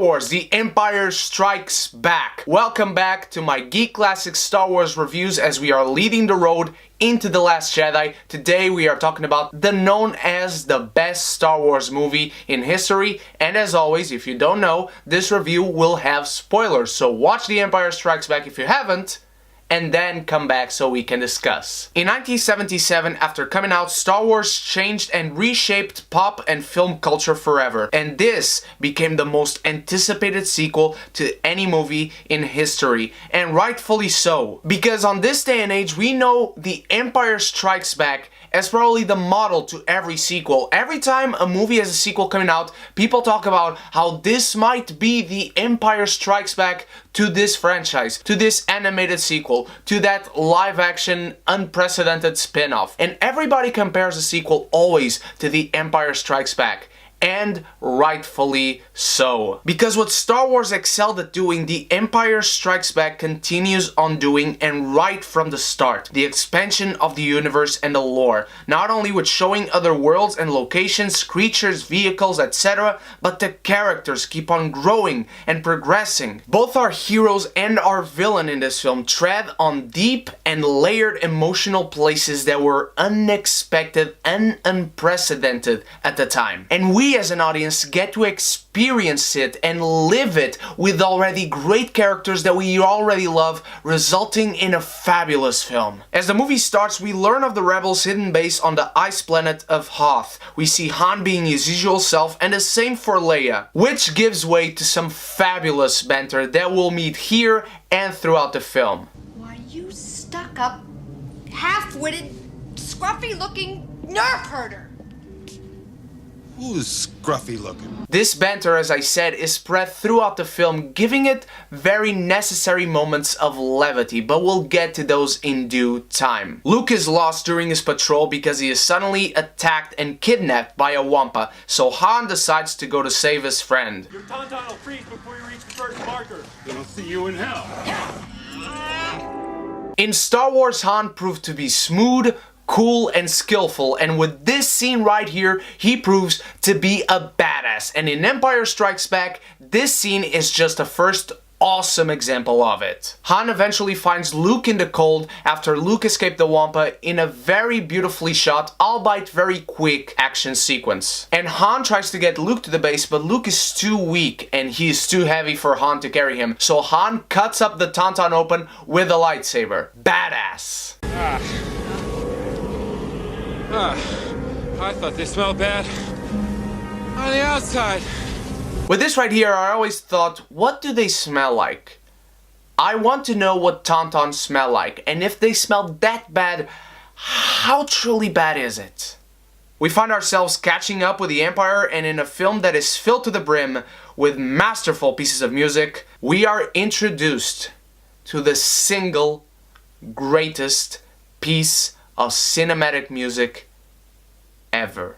Wars: The Empire Strikes Back. Welcome back to my Geek Classic Star Wars reviews as we are leading the road into The Last Jedi. Today we are talking about the known as the best Star Wars movie in history, and as always, if you don't know, this review will have spoilers, so watch The Empire Strikes Back if you haven't, and then come back so we can discuss. In 1977, after coming out, Star Wars changed and reshaped pop and film culture forever, and this became the most anticipated sequel to any movie in history, and rightfully so, because on this day and age we know The Empire Strikes Back as probably the model to every sequel. Every time a movie has a sequel coming out, people talk about how this might be The Empire Strikes Back to this franchise, to this animated sequel, to that live-action unprecedented spin-off. And everybody compares the sequel always to The Empire Strikes Back. And rightfully so. Because what Star Wars excelled at doing, The Empire Strikes Back continues on doing, and right from the start. The expansion of the universe and the lore. Not only with showing other worlds and locations, creatures, vehicles, etc., but the characters keep on growing and progressing. Both our heroes and our villain in this film tread on deep and layered emotional places that were unexpected and unprecedented at the time. And we as an audience get to experience it and live it with already great characters that we already love, resulting in a fabulous film. As the movie starts, we learn of the rebels' hidden base on the ice planet of Hoth. We see Han being his usual self, and the same for Leia, which gives way to some fabulous banter that we'll meet here and throughout the film. Why, you stuck-up, half-witted, scruffy-looking nerf herder! Who's scruffy looking? This banter, as I said, is spread throughout the film, giving it very necessary moments of levity, but we'll get to those in due time. Luke is lost during his patrol because he is suddenly attacked and kidnapped by a Wampa, so Han decides to go to save his friend. Your tauntaun will freeze before you reach the first marker. Then I'll see you in hell. In Star Wars, Han proved to be smooth, cool and skillful, and with this scene right here, he proves to be a badass. And in Empire Strikes Back, this scene is just the first awesome example of it. Han eventually finds Luke in the cold after Luke escaped the Wampa in a very beautifully shot, albeit very quick action sequence. And Han tries to get Luke to the base, but Luke is too weak and he is too heavy for Han to carry him. So Han cuts up the tauntaun open with a lightsaber. Badass. I thought they smelled bad on the outside. With this right here, I always thought, what do they smell like? I want to know what tauntauns smell like, and if they smell that bad, how truly bad is it? We find ourselves catching up with the Empire, and in a film that is filled to the brim with masterful pieces of music, we are introduced to the single greatest piece of cinematic music ever.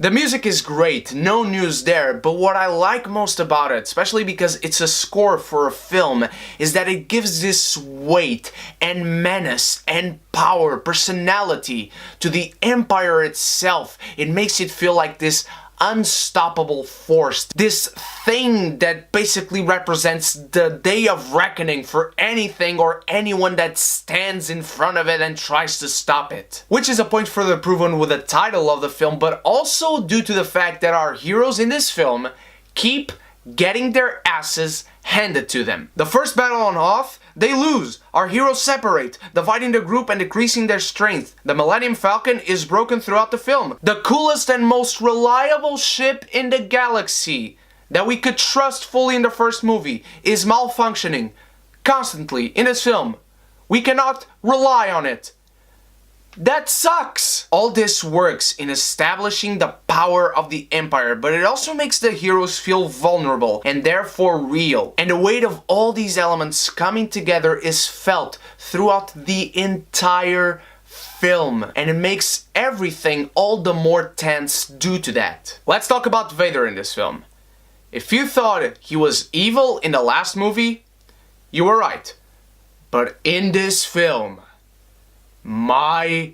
The music is great, no news there, but what I like most about it, especially because it's a score for a film, is that it gives this weight and menace and power, personality to the Empire itself. It makes it feel like this unstoppable force, this thing that basically represents the day of reckoning for anything or anyone that stands in front of it and tries to stop it. Which is a point further proven with the title of the film, but also due to the fact that our heroes in this film keep getting their asses handed to them. The first battle on Hoth, they lose. Our heroes separate, dividing the group and decreasing their strength. The Millennium Falcon is broken throughout the film. The coolest and most reliable ship in the galaxy that we could trust fully in the first movie is malfunctioning constantly in this film. We cannot rely on it. That sucks! All this works in establishing the power of the Empire, but it also makes the heroes feel vulnerable and therefore real. And the weight of all these elements coming together is felt throughout the entire film, and it makes everything all the more tense due to that. Let's talk about Vader in this film. If you thought he was evil in the last movie, you were right. But in this film, my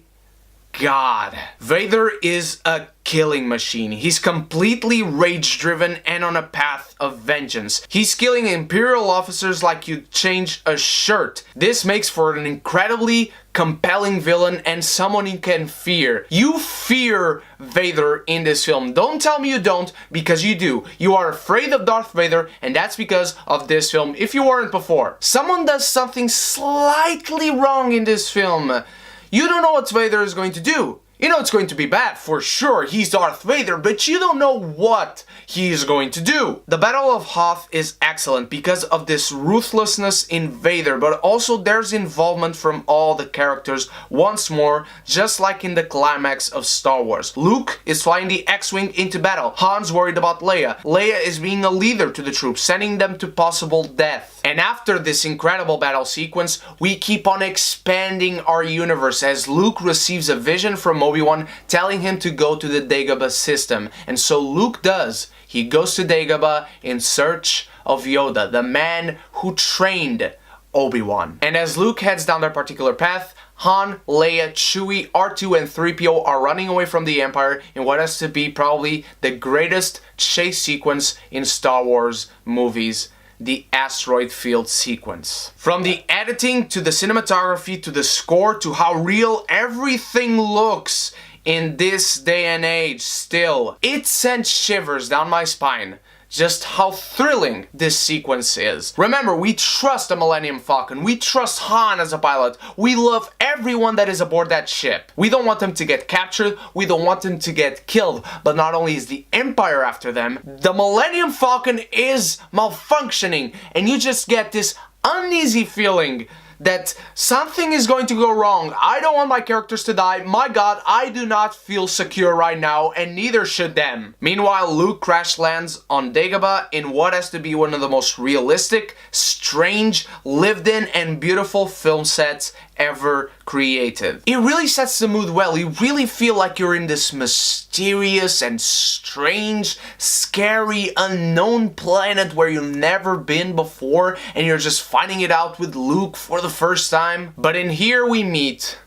god. Vader is a killing machine. He's completely rage-driven and on a path of vengeance. He's killing Imperial officers like you'd change a shirt. This makes for an incredibly compelling villain and someone you can fear. You fear Vader in this film. Don't tell me you don't, because you do. You are afraid of Darth Vader, and that's because of this film, if you weren't before. Someone does something slightly wrong in this film. You don't know what Vader is going to do. You know it's going to be bad, for sure, he's Darth Vader, but you don't know what he's going to do. The Battle of Hoth is excellent because of this ruthlessness in Vader, but also there's involvement from all the characters once more, just like in the climax of Star Wars. Luke is flying the X-Wing into battle. Han's worried about Leia. Leia is being a leader to the troops, sending them to possible death. And after this incredible battle sequence, we keep on expanding our universe as Luke receives a vision from Obi-Wan telling him to go to the Dagobah system. And so Luke does. He goes to Dagobah in search of Yoda, the man who trained Obi-Wan. And as Luke heads down that particular path, Han, Leia, Chewie, R2 and 3PO are running away from the Empire in what has to be probably the greatest chase sequence in Star Wars movies. The asteroid field sequence. From the editing to the cinematography to the score to how real everything looks in this day and age still, it sent shivers down my spine. Just how thrilling this sequence is. Remember, we trust the Millennium Falcon. We trust Han as a pilot. We love everyone that is aboard that ship. We don't want them to get captured. We don't want them to get killed. But not only is the Empire after them, the Millennium Falcon is malfunctioning. And you just get this uneasy feeling that something is going to go wrong. I don't want my characters to die. My god, I do not feel secure right now, and neither should them. Meanwhile, Luke crash lands on Dagobah in what has to be one of the most realistic, strange, lived-in, and beautiful film sets ever created. It really sets the mood well. You really feel like you're in this mysterious and strange, scary, unknown planet where you've never been before, and you're just finding it out with Luke for the first time. But in here we meet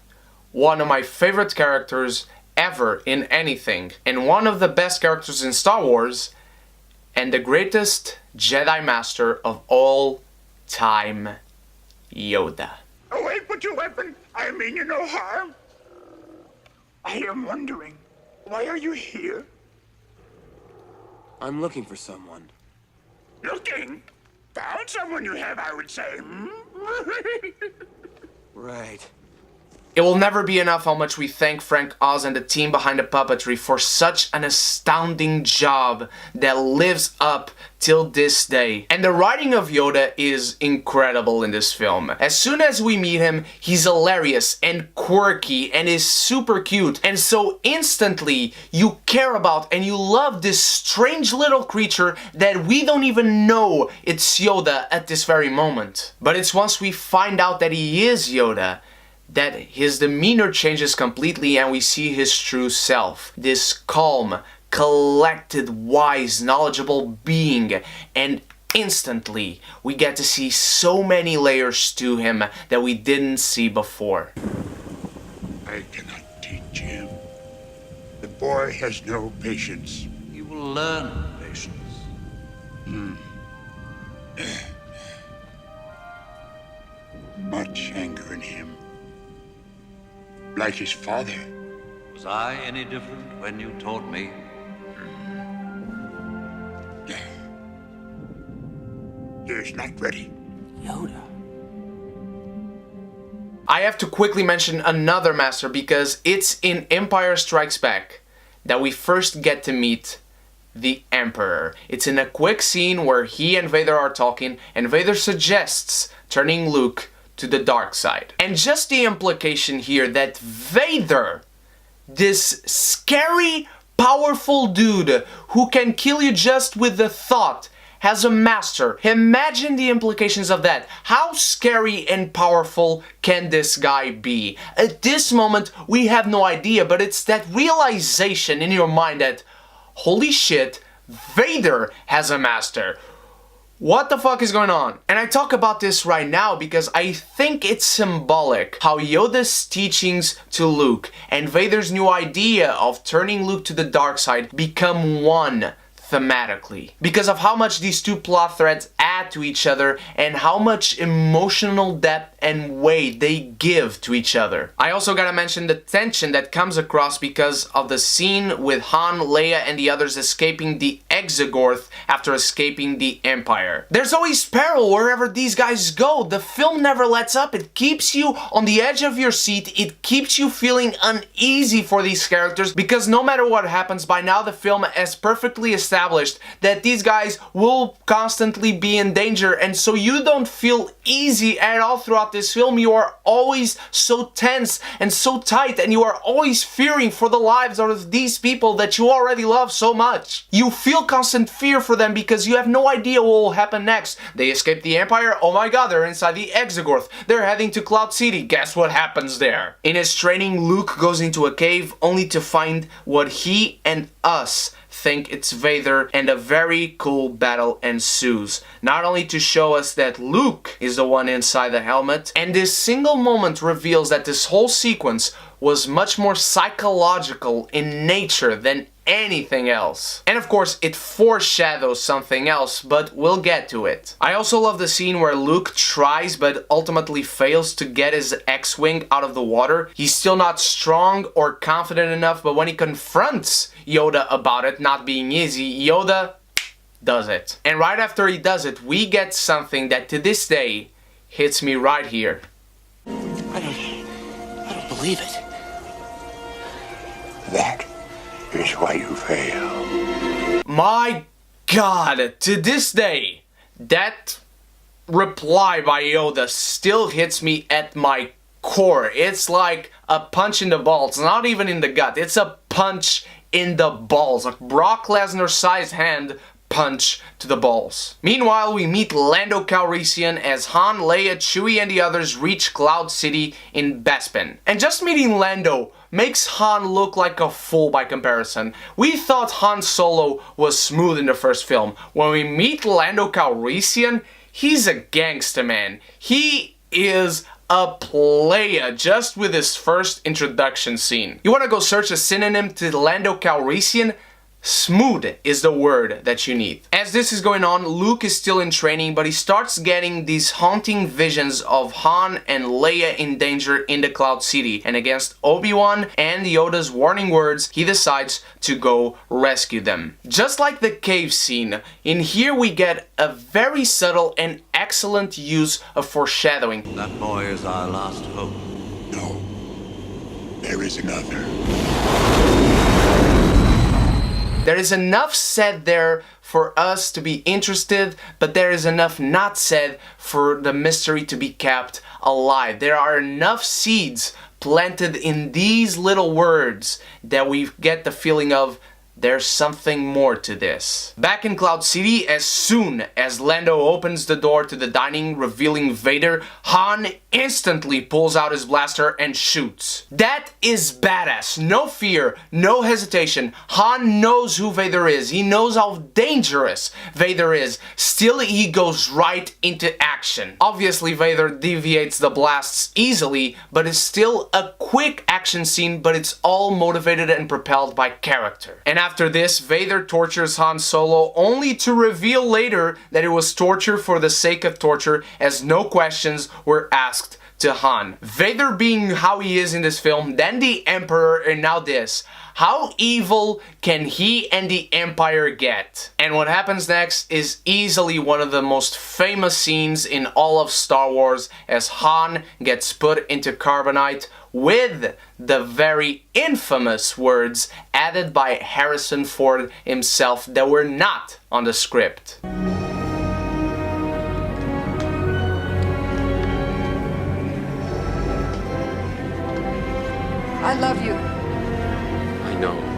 one of my favorite characters ever in anything, and one of the best characters in Star Wars, and the greatest Jedi Master of all time, Yoda. Away, put your weapon. I mean you no harm. I am wondering, why are you here? I'm looking for someone. Looking? Found someone you have, I would say. Right. It will never be enough how much we thank Frank Oz and the team behind the puppetry for such an astounding job that lives up till this day. And the writing of Yoda is incredible in this film. As soon as we meet him, he's hilarious and quirky and is super cute. And so instantly you care about and you love this strange little creature that we don't even know it's Yoda at this very moment. But it's once we find out that he is Yoda that his demeanor changes completely and we see his true self. This calm, collected, wise, knowledgeable being, and instantly we get to see so many layers to him that we didn't see before. I cannot teach him. The boy has no patience. You will learn patience. Much anger in him. Like his father. Was I any different when you taught me? He is not ready. Yoda. I have to quickly mention another master because it's in Empire Strikes Back that we first get to meet the Emperor. It's in a quick scene where he and Vader are talking and Vader suggests turning Luke to the dark side. And just the implication here that Vader, this scary, powerful dude who can kill you just with the thought, has a master. Imagine the implications of that. How scary and powerful can this guy be? At this moment, we have no idea, but it's that realization in your mind that, holy shit, Vader has a master. What the fuck is going on? And I talk about this right now because I think it's symbolic how Yoda's teachings to Luke and Vader's new idea of turning Luke to the dark side become one thematically. Because of how much these two plot threads add to each other and how much emotional depth and weight they give to each other. I also gotta mention the tension that comes across because of the scene with Han, Leia, and the others escaping the Exegorth after escaping the Empire. There's always peril wherever these guys go. The film never lets up. It keeps you on the edge of your seat. It keeps you feeling uneasy for these characters because no matter what happens, by now the film has perfectly established that these guys will constantly be in danger, and so you don't feel easy at all throughout this film. You are always so tense and so tight, and you are always fearing for the lives of these people that you already love so much. You feel constant fear for them because you have no idea what will happen next. They escape the Empire, oh my god, they're inside the Exegorth. They're heading to Cloud City, guess what happens there? In his training, Luke goes into a cave only to find what he and us think it's Vader, and a very cool battle ensues. Not only to show us that Luke is the one inside the helmet, and this single moment reveals that this whole sequence was much more psychological in nature than anything else. And of course, it foreshadows something else, but we'll get to it. I also love the scene where Luke tries but ultimately fails to get his X-Wing out of the water. He's still not strong or confident enough, but when he confronts Yoda about it not being easy, Yoda does it. And right after he does it, we get something that to this day hits me right here. I don't believe it. That is why you fail. My god, to this day, that reply by Yoda still hits me at my core. It's like a punch in the balls, not even in the gut. It's a punch in the balls, a Brock Lesnar-sized hand punch to the balls. Meanwhile, we meet Lando Calrissian as Han, Leia, Chewie, and the others reach Cloud City in Bespin. And just meeting Lando makes Han look like a fool by comparison. We thought Han Solo was smooth in the first film. When we meet Lando Calrissian, he's a gangster, man. He is a player just with his first introduction scene. You wanna go search a synonym to Lando Calrissian? Smooth is the word that you need. As this is going on, Luke is still in training, but he starts getting these haunting visions of Han and Leia in danger in the Cloud City, and against Obi-Wan and Yoda's warning words, he decides to go rescue them. Just like the cave scene, in here we get a very subtle and excellent use of foreshadowing. That boy is our last hope. No, there is another. There is enough said there for us to be interested, but there is enough not said for the mystery to be kept alive. There are enough seeds planted in these little words that we get the feeling of there's something more to this. Back in Cloud City, as soon as Lando opens the door to the dining revealing Vader, Han instantly pulls out his blaster and shoots. That is badass. No fear, no hesitation. Han knows who Vader is. He knows how dangerous Vader is. Still, he goes right into action. Obviously, Vader deviates the blasts easily, but it's still a quick action scene, but it's all motivated and propelled by character. And after this, Vader tortures Han Solo only to reveal later that it was torture for the sake of torture, as no questions were asked to Han. Vader being how he is in this film, then the Emperor, and now this. How evil can he and the Empire get? And what happens next is easily one of the most famous scenes in all of Star Wars, as Han gets put into carbonite with the very infamous words added by Harrison Ford himself that were not on the script. I love you. I know.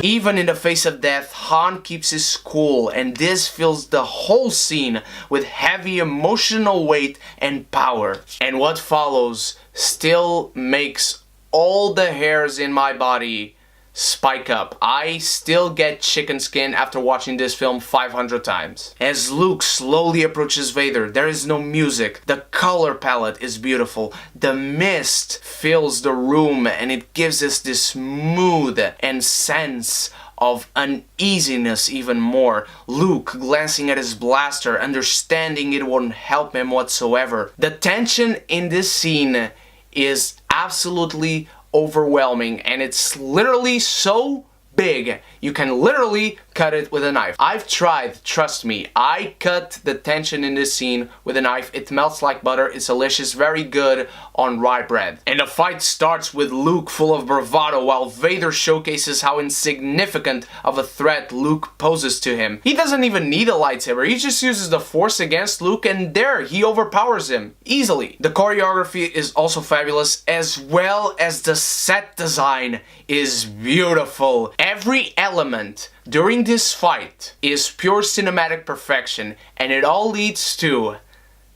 Even in the face of death, Han keeps his cool, and this fills the whole scene with heavy emotional weight and power. And what follows still makes all the hairs in my body spike up. I still get chicken skin after watching this film 500 times. As Luke slowly approaches Vader, there is no music. The color palette is beautiful. The mist fills the room and it gives us this mood and sense of uneasiness even more. Luke glancing at his blaster, understanding it won't help him whatsoever. The tension in this scene is absolutely overwhelming, and it's literally so big you can literally cut it with a knife. I've tried, trust me. I cut the tension in this scene with a knife. It melts like butter. It's delicious, very good on rye bread. And the fight starts with Luke full of bravado while Vader showcases how insignificant of a threat Luke poses to him. He doesn't even need a lightsaber. He just uses the Force against Luke, and there, he overpowers him easily. The choreography is also fabulous, as well as the set design is beautiful. Every element during this fight is pure cinematic perfection, and it all leads to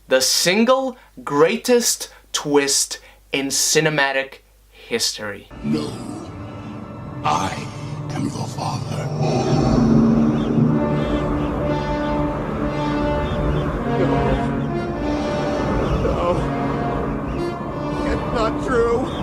the single greatest twist in cinematic history. No, I am your father. No, it's not true.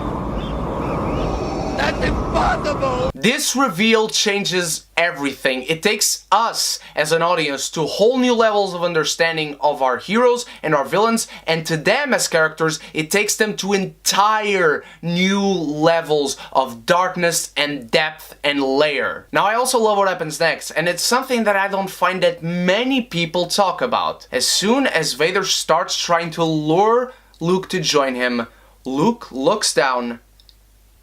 That's impossible! This reveal changes everything. It takes us as an audience to whole new levels of understanding of our heroes and our villains, and to them as characters, it takes them to entire new levels of darkness and depth and layer. Now, I also love what happens next, and it's something that I don't find that many people talk about. As soon as Vader starts trying to lure Luke to join him, Luke looks down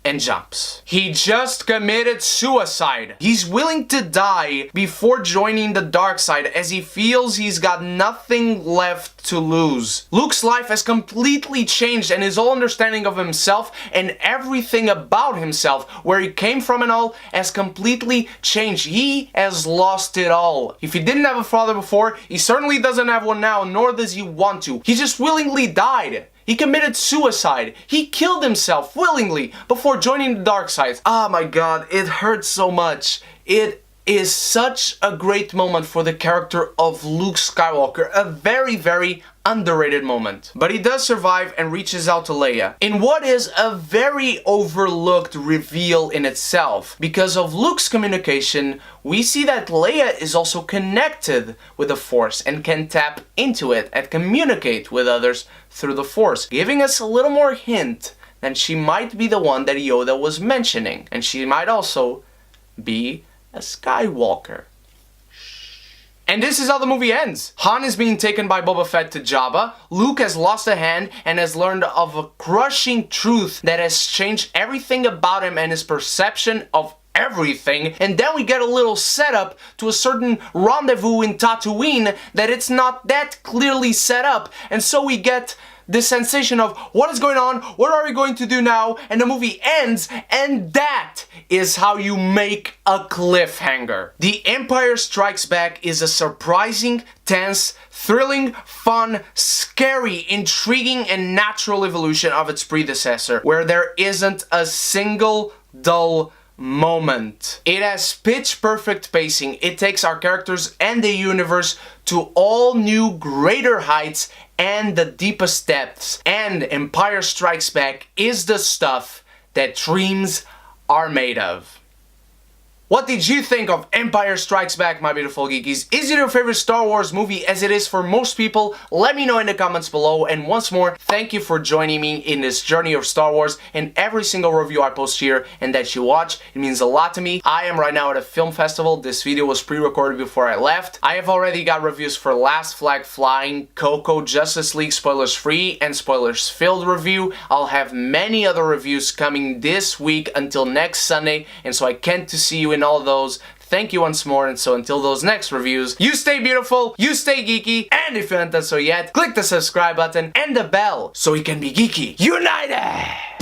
and jumps. He just committed suicide. He's willing to die before joining the dark side as he feels he's got nothing left to lose. Luke's life has completely changed, and his whole understanding of himself and everything about himself, where he came from and all, has completely changed. He has lost it all. If he didn't have a father before, he certainly doesn't have one now, nor does he want to. He just willingly died. He committed suicide. He killed himself willingly before joining the dark side. Oh my god, it hurts so much. It is such a great moment for the character of Luke Skywalker. A very, very underrated moment. But he does survive and reaches out to Leia in what is a very overlooked reveal in itself. Because of Luke's communication, we see that Leia is also connected with the Force and can tap into it and communicate with others through the Force, giving us a little more hint that she might be the one that Yoda was mentioning, and she might also be a Skywalker. And this is how the movie ends. Han is being taken by Boba Fett to Jabba. Luke has lost a hand and has learned of a crushing truth that has changed everything about him and his perception of everything. And then we get a little setup to a certain rendezvous in Tatooine that it's not that clearly set up. And so we get this sensation of what is going on, what are we going to do now, and the movie ends, and that is how you make a cliffhanger. The Empire Strikes Back is a surprising, tense, thrilling, fun, scary, intriguing, and natural evolution of its predecessor, where there isn't a single dull moment. It has pitch perfect pacing. It takes our characters and the universe to all new greater heights and the deepest depths. And Empire Strikes Back is the stuff that dreams are made of. What did you think of Empire Strikes Back, my beautiful geekies? Is it your favorite Star Wars movie, as it is for most people? Let me know in the comments below. And once more, thank you for joining me in this journey of Star Wars and every single review I post here and that you watch. It means a lot to me. I am right now at a film festival. This video was pre-recorded before I left. I have already got reviews for Last Flag Flying, Coco, Justice League spoilers free and spoilers filled review. I'll have many other reviews coming this week until next Sunday, and so I can't to see you in all of those. Thank you once more, and so until those next reviews, you stay beautiful, you stay geeky, and if you haven't done so yet, click the subscribe button and the bell so we can be geeky united!